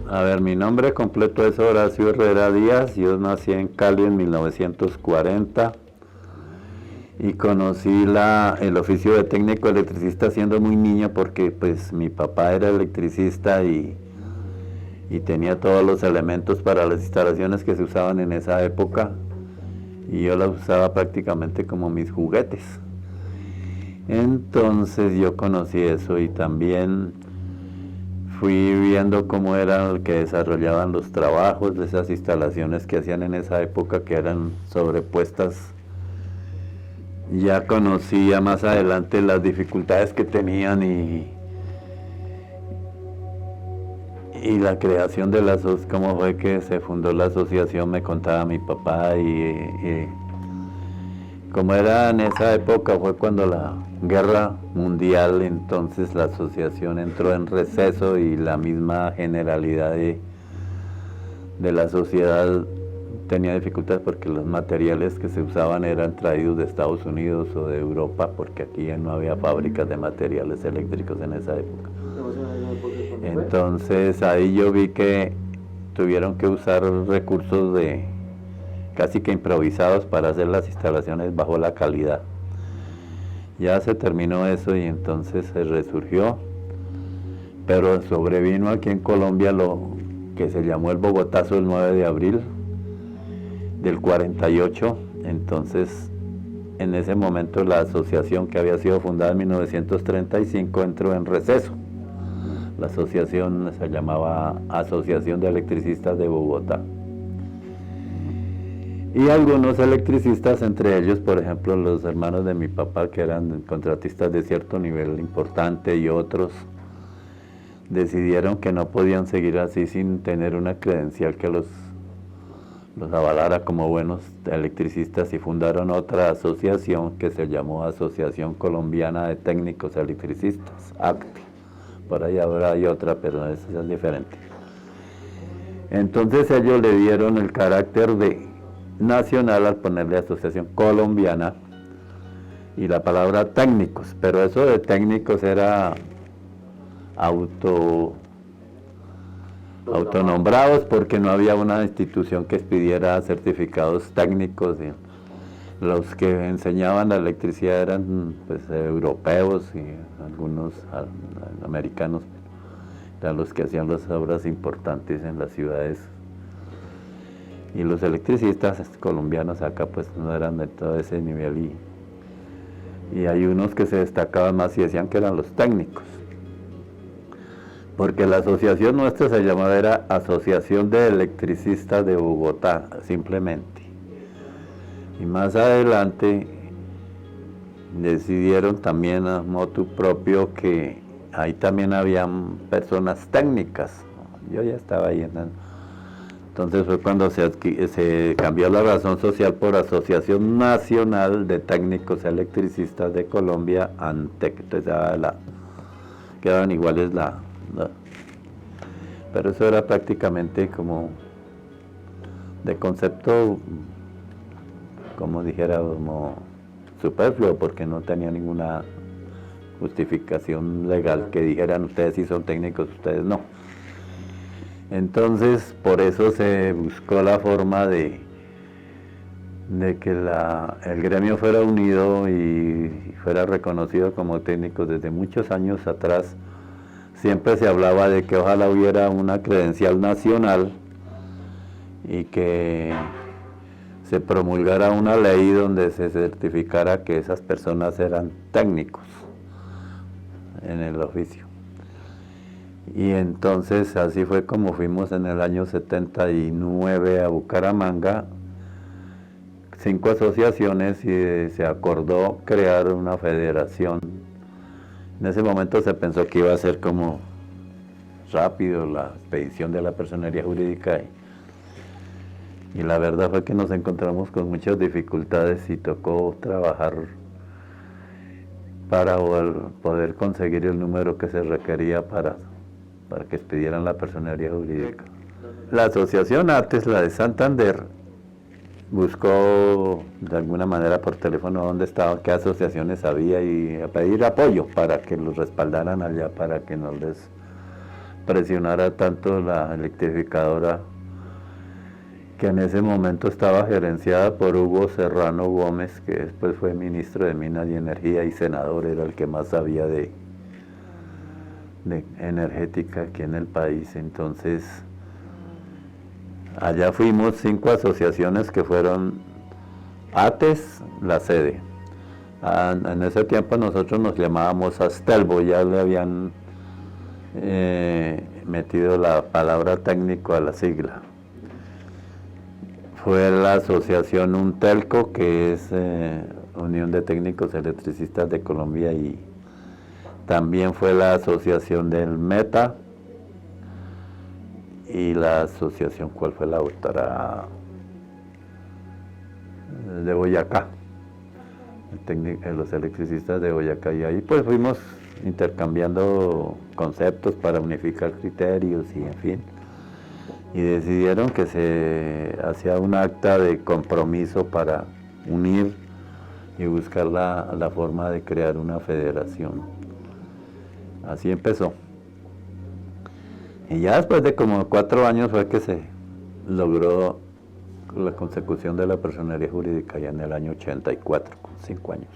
A ver, mi nombre completo es Horacio Herrera Díaz. Yo nací en Cali en 1940 y conocí el oficio de técnico electricista siendo muy niño porque pues mi papá era electricista y tenía todos los elementos para las instalaciones que se usaban en esa época y yo las usaba prácticamente como mis juguetes. Entonces yo conocí eso y también fui viendo cómo era el que desarrollaban los trabajos de esas instalaciones que hacían en esa época, que eran sobrepuestas. Ya conocía más adelante las dificultades que tenían y la creación de cómo fue que se fundó la asociación, me contaba mi papá y como era en esa época fue cuando la guerra mundial, entonces la asociación entró en receso y la misma generalidad de la sociedad tenía dificultades porque los materiales que se usaban eran traídos de Estados Unidos o de Europa, porque aquí ya no había fábricas de materiales eléctricos en esa época. Entonces ahí yo vi que tuvieron que usar recursos casi que improvisados para hacer las instalaciones bajo la calidad. Ya se terminó eso y entonces se resurgió, pero sobrevino aquí en Colombia lo que se llamó el Bogotazo el 9 de abril del 48. Entonces en ese momento la asociación, que había sido fundada en 1935, entró en receso. La asociación se llamaba Asociación de Electricistas de Bogotá. Y algunos electricistas, entre ellos, por ejemplo, los hermanos de mi papá, que eran contratistas de cierto nivel importante, y otros, decidieron que no podían seguir así sin tener una credencial que los avalara como buenos electricistas, y fundaron otra asociación que se llamó Asociación Colombiana de Técnicos Electricistas, ACTE. Por ahí ahora hay otra, pero esa es diferente. Entonces ellos le dieron el carácter de nacional al ponerle Asociación Colombiana y la palabra técnicos, pero eso de técnicos era autonombrados, porque no había una institución que expidiera certificados técnicos. Y los que enseñaban la electricidad eran pues europeos y algunos americanos, eran los que hacían las obras importantes en las ciudades. Y los electricistas colombianos acá pues no eran de todo ese nivel, y hay unos que se destacaban más y decían que eran los técnicos, porque la asociación nuestra se llamaba era Asociación de Electricistas de Bogotá, simplemente. Y más adelante decidieron también a motu propio que ahí también habían personas técnicas. Yo ya estaba ahí entonces fue cuando se cambió la razón social por Asociación Nacional de Técnicos Electricistas de Colombia, ANTEC. Entonces quedaban iguales pero eso era prácticamente como de concepto, como dijera, como superfluo, porque no tenía ninguna justificación legal que dijeran ustedes sí son técnicos, ustedes no. Entonces por eso se buscó la forma de que el gremio fuera unido y fuera reconocido como técnicos. Desde muchos años atrás siempre se hablaba de que ojalá hubiera una credencial nacional y que se promulgara una ley donde se certificara que esas personas eran técnicos en el oficio. Y entonces así fue como fuimos en el año 79 a Bucaramanga, 5 asociaciones, y se acordó crear una federación. En ese momento se pensó que iba a ser como rápido la expedición de la personería jurídica, y la verdad fue que nos encontramos con muchas dificultades y tocó trabajar para poder conseguir el número que se requería para que expidieran la personería jurídica. La asociación ATES, la de Santander, buscó de alguna manera por teléfono dónde estaban, qué asociaciones había, y a pedir apoyo para que los respaldaran allá, para que no les presionara tanto la electrificadora, que en ese momento estaba gerenciada por Hugo Serrano Gómez, que después fue ministro de Minas y Energía y senador, era el que más sabía de energética aquí en el país. Entonces, allá fuimos 5 asociaciones que fueron ATES, la sede. En ese tiempo nosotros nos llamábamos Astelvo, ya le habían metido la palabra técnico a la sigla. Fue la asociación UNTELCO, que es Unión de Técnicos Electricistas de Colombia, y también fue la asociación del META, y la asociación, ¿cuál fue la otra? De Boyacá, los electricistas de Boyacá, y ahí pues fuimos intercambiando conceptos para unificar criterios y en fin, y decidieron que se hacía un acta de compromiso para unir y buscar la forma de crear una federación. Así empezó. Y ya después de como 4 años fue que se logró la consecución de la personería jurídica, ya en el año 84, con 5 años.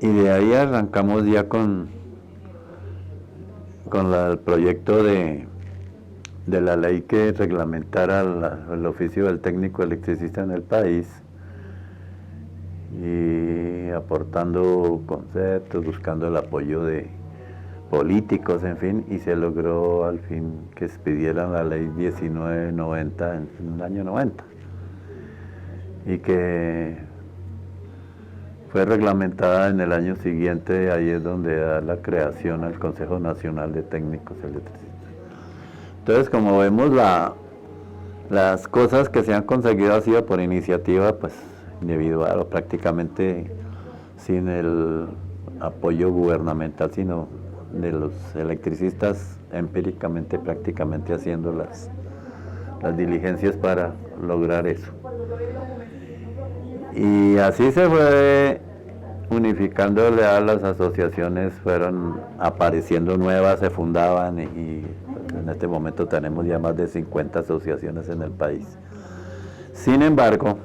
Y de ahí arrancamos ya con el proyecto de la ley que reglamentara el oficio del técnico electricista en el país, y aportando conceptos, buscando el apoyo de políticos, en fin, y se logró al fin que expidieran la ley 1990 en el año 90, y que fue reglamentada en el año siguiente. Ahí es donde da la creación al Consejo Nacional de Técnicos Electricistas. Entonces, como vemos, las cosas que se han conseguido han sido por iniciativa pues individual, o prácticamente sin el apoyo gubernamental, sino de los electricistas empíricamente, prácticamente haciendo las diligencias para lograr eso. Y así se fue unificándole a las asociaciones, fueron apareciendo nuevas, se fundaban, y en este momento tenemos ya más de 50 asociaciones en el país. Sin embargo,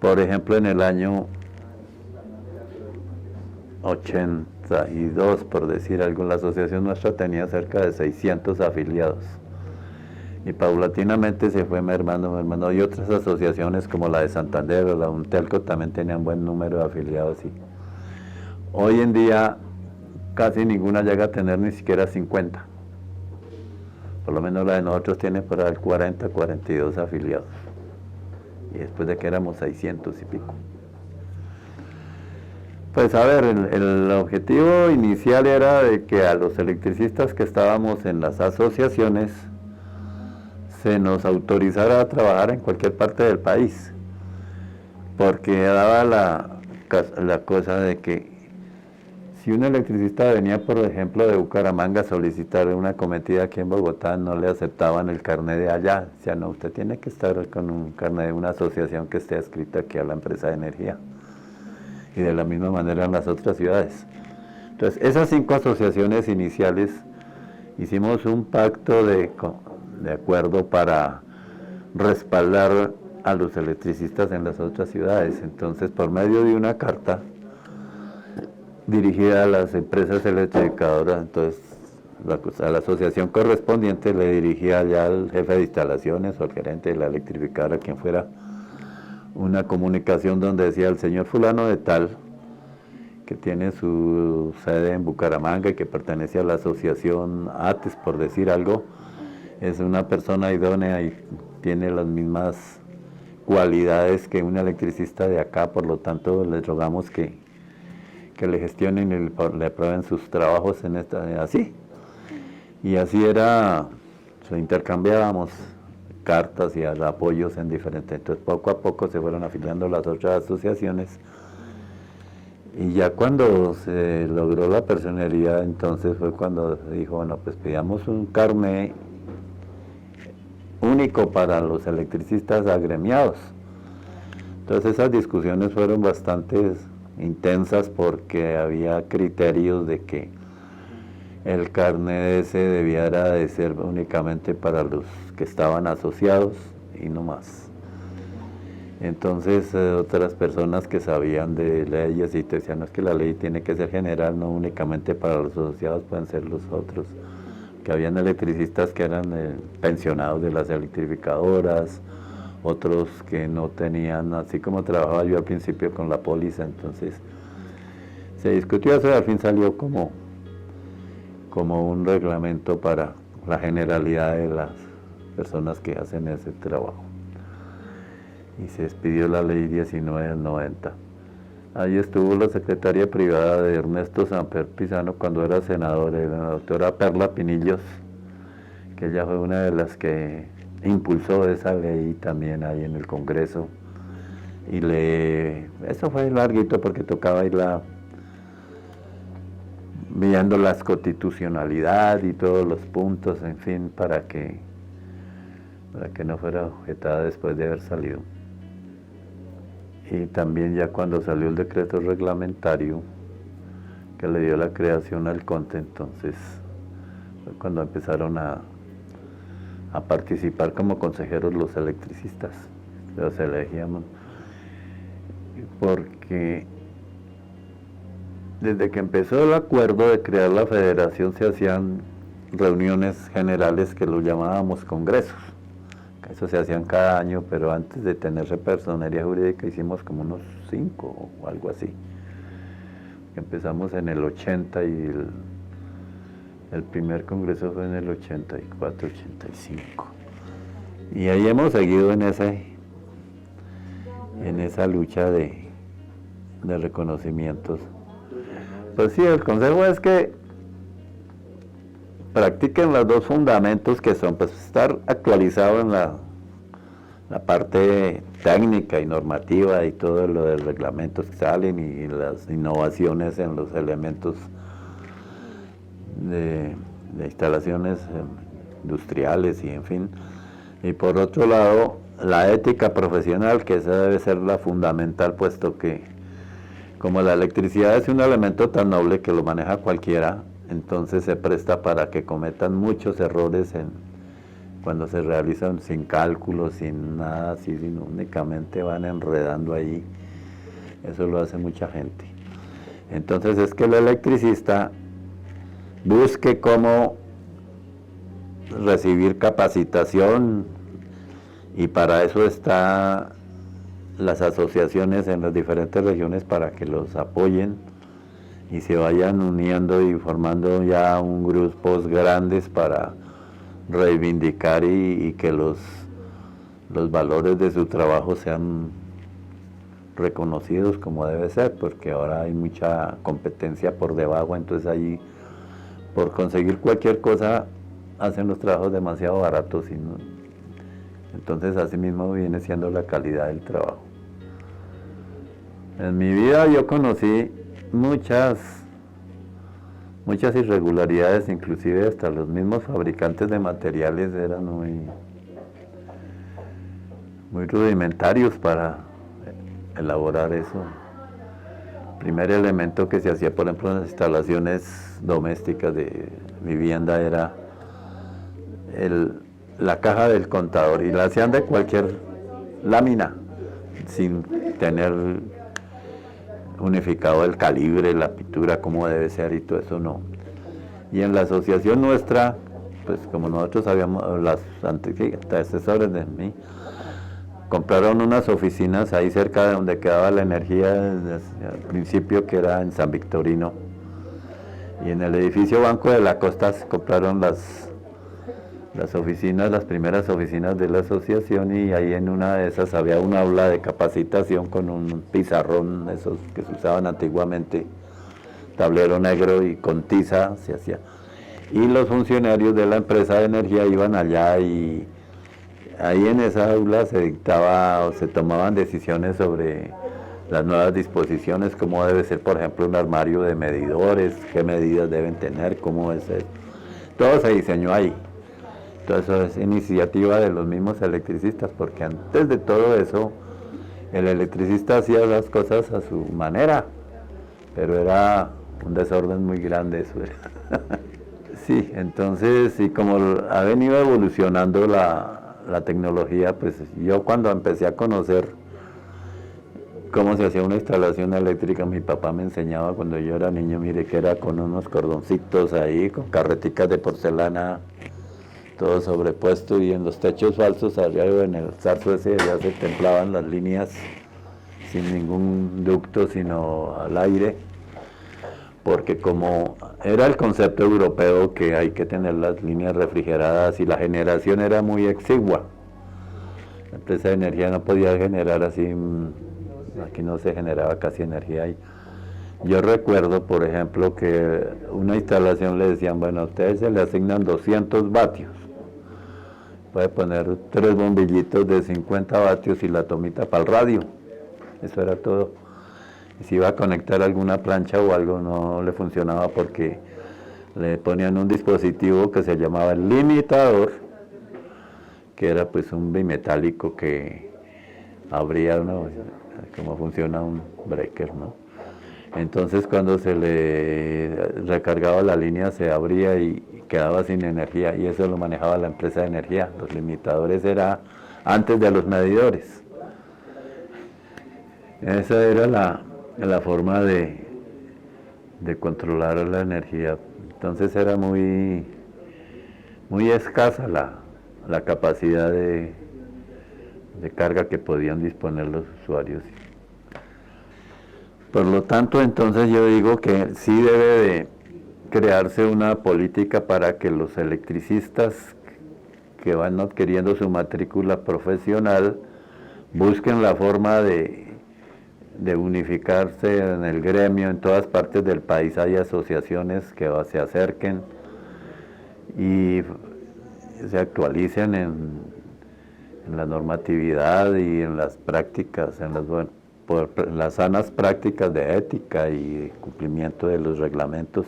por ejemplo, en el año 82, por decir algo, la asociación nuestra tenía cerca de 600 afiliados. Y paulatinamente se fue mermando, y otras asociaciones como la de Santander o la UNTELCO también tenían buen número de afiliados. Y hoy en día casi ninguna llega a tener ni siquiera 50. Por lo menos la de nosotros tiene por ahí 40, 42 afiliados. Y después de que éramos 600 y pico. Pues a ver, el objetivo inicial era de que a los electricistas que estábamos en las asociaciones se nos autorizara a trabajar en cualquier parte del país, porque daba la cosa de que si un electricista venía, por ejemplo, de Bucaramanga a solicitar una cometida aquí en Bogotá, no le aceptaban el carnet de allá. O sea, no, usted tiene que estar con un carnet de una asociación que esté adscrita aquí a la empresa de energía. Y de la misma manera en las otras ciudades. Entonces, esas 5 asociaciones iniciales, hicimos un pacto de acuerdo para respaldar a los electricistas en las otras ciudades. Entonces, por medio de una carta dirigida a las empresas electrificadoras, entonces a la asociación correspondiente le dirigía ya al jefe de instalaciones o al gerente de la electrificadora, quien fuera, una comunicación donde decía: el señor fulano de tal, que tiene su sede en Bucaramanga y que pertenece a la asociación ATES, por decir algo, es una persona idónea y tiene las mismas cualidades que un electricista de acá, por lo tanto les rogamos que le gestionen y le aprueben sus trabajos en así. Y así era, intercambiábamos cartas y apoyos en diferentes. Entonces poco a poco se fueron afiliando las otras asociaciones, y ya cuando se logró la personería, entonces fue cuando se dijo: bueno, pues pidamos un carnet único para los electricistas agremiados. Entonces esas discusiones fueron bastante intensas, porque había criterios de que el carnet ese debiera de ser únicamente para los que estaban asociados y no más. Entonces otras personas que sabían de leyes y te decían, no, es que la ley tiene que ser general, no únicamente para los asociados, pueden ser los otros. Que habían electricistas que eran pensionados de las electrificadoras, otros que no tenían, así como trabajaba yo al principio con la póliza, entonces se discutió eso y al fin salió como un reglamento para la generalidad de las personas que hacen ese trabajo. Y se expidió la ley 19 del 90. Ahí estuvo la secretaria privada de Ernesto Samper Pizano cuando era senador, la doctora Perla Pinillos, que ella fue una de las que impulsó esa ley también ahí en el Congreso. Y eso fue larguito porque tocaba irla viendo la constitucionalidad y todos los puntos, en fin, para que no fuera objetada después de haber salido. Y también ya cuando salió el decreto reglamentario que le dio la creación al CONTE, entonces fue cuando empezaron a participar como consejeros los electricistas. Los elegíamos porque desde que empezó el acuerdo de crear la federación se hacían reuniones generales que lo llamábamos congresos. Eso se hacían cada año, pero antes de tener personería jurídica hicimos como unos 5 o algo así. Empezamos en el 80 y el primer congreso fue en el 84, 85. Y ahí hemos seguido en esa lucha de reconocimientos. Pues sí, el consejo es que practiquen los 2 fundamentos que son, pues, estar actualizado en la parte técnica y normativa y todo lo de reglamentos que salen y las innovaciones en los elementos de instalaciones industriales y en fin. Y por otro lado, la ética profesional, que esa debe ser la fundamental, puesto que como la electricidad es un elemento tan noble que lo maneja cualquiera, entonces se presta para que cometan muchos errores cuando se realizan sin cálculos, sin nada así, sino únicamente van enredando ahí. Eso lo hace mucha gente. Entonces es que el electricista busque cómo recibir capacitación, y para eso están las asociaciones en las diferentes regiones para que los apoyen y se vayan uniendo y formando ya un grupos grandes para reivindicar y que los valores de su trabajo sean reconocidos como debe ser, porque ahora hay mucha competencia por debajo, entonces ahí por conseguir cualquier cosa hacen los trabajos demasiado baratos y no, entonces así mismo viene siendo la calidad del trabajo. En mi vida yo conocí muchas irregularidades, inclusive hasta los mismos fabricantes de materiales eran muy rudimentarios para elaborar eso. El primer elemento que se hacía, por ejemplo, en las instalaciones domésticas de vivienda era la caja del contador, y la hacían de cualquier lámina, sin tener unificado el calibre, la pintura, cómo debe ser y todo eso no. Y en la asociación nuestra, pues como nosotros sabíamos, las antecesores de mí, compraron unas oficinas ahí cerca de donde quedaba la energía al principio, que era en San Victorino. Y en el edificio Banco de la Costa se compraron las oficinas, las primeras oficinas de la asociación, y ahí en una de esas había un aula de capacitación con un pizarrón, esos que se usaban antiguamente, tablero negro, y con tiza se hacía. Y los funcionarios de la empresa de energía iban allá y ahí en esa aula se dictaba o se tomaban decisiones sobre las nuevas disposiciones, cómo debe ser, por ejemplo, un armario de medidores, qué medidas deben tener, cómo es eso. Todo se diseñó ahí. Todo eso es iniciativa de los mismos electricistas, porque antes de todo eso, el electricista hacía las cosas a su manera, pero era un desorden muy grande eso. Sí, entonces, y como ha venido evolucionando la tecnología, pues yo cuando empecé a conocer cómo se hacía una instalación eléctrica, mi papá me enseñaba cuando yo era niño, mire que era con unos cordoncitos ahí, con carreticas de porcelana, todo sobrepuesto, y en los techos falsos, arriba en el zarzo ese ya se templaban las líneas sin ningún ducto, sino al aire, porque como era el concepto europeo que hay que tener las líneas refrigeradas y la generación era muy exigua, la empresa de energía no podía generar así, aquí no se generaba casi energía ahí. Yo recuerdo, por ejemplo, que una instalación le decían, bueno, a ustedes se le asignan 200 vatios, puede poner 3 bombillitos de 50 vatios y la tomita para el radio, eso era todo. Y si iba a conectar alguna plancha o algo no le funcionaba porque le ponían un dispositivo que se llamaba el limitador, que era pues un bimetálico que abría, ¿no?, como funciona un breaker, ¿no? Entonces cuando se le recargaba la línea se abría y quedaba sin energía, y eso lo manejaba la empresa de energía. Los limitadores era antes de los medidores. Esa era la forma de controlar la energía. Entonces era muy escasa la capacidad de carga que podían disponer los usuarios. Por lo tanto, entonces yo digo que sí debe de crearse una política para que los electricistas que van adquiriendo su matrícula profesional busquen la forma de unificarse en el gremio. En todas partes del país hay asociaciones que se acerquen y se actualicen en la normatividad y en las prácticas, por las sanas prácticas de ética y cumplimiento de los reglamentos.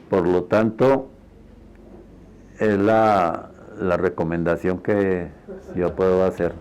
Por lo tanto, es la recomendación que yo puedo hacer.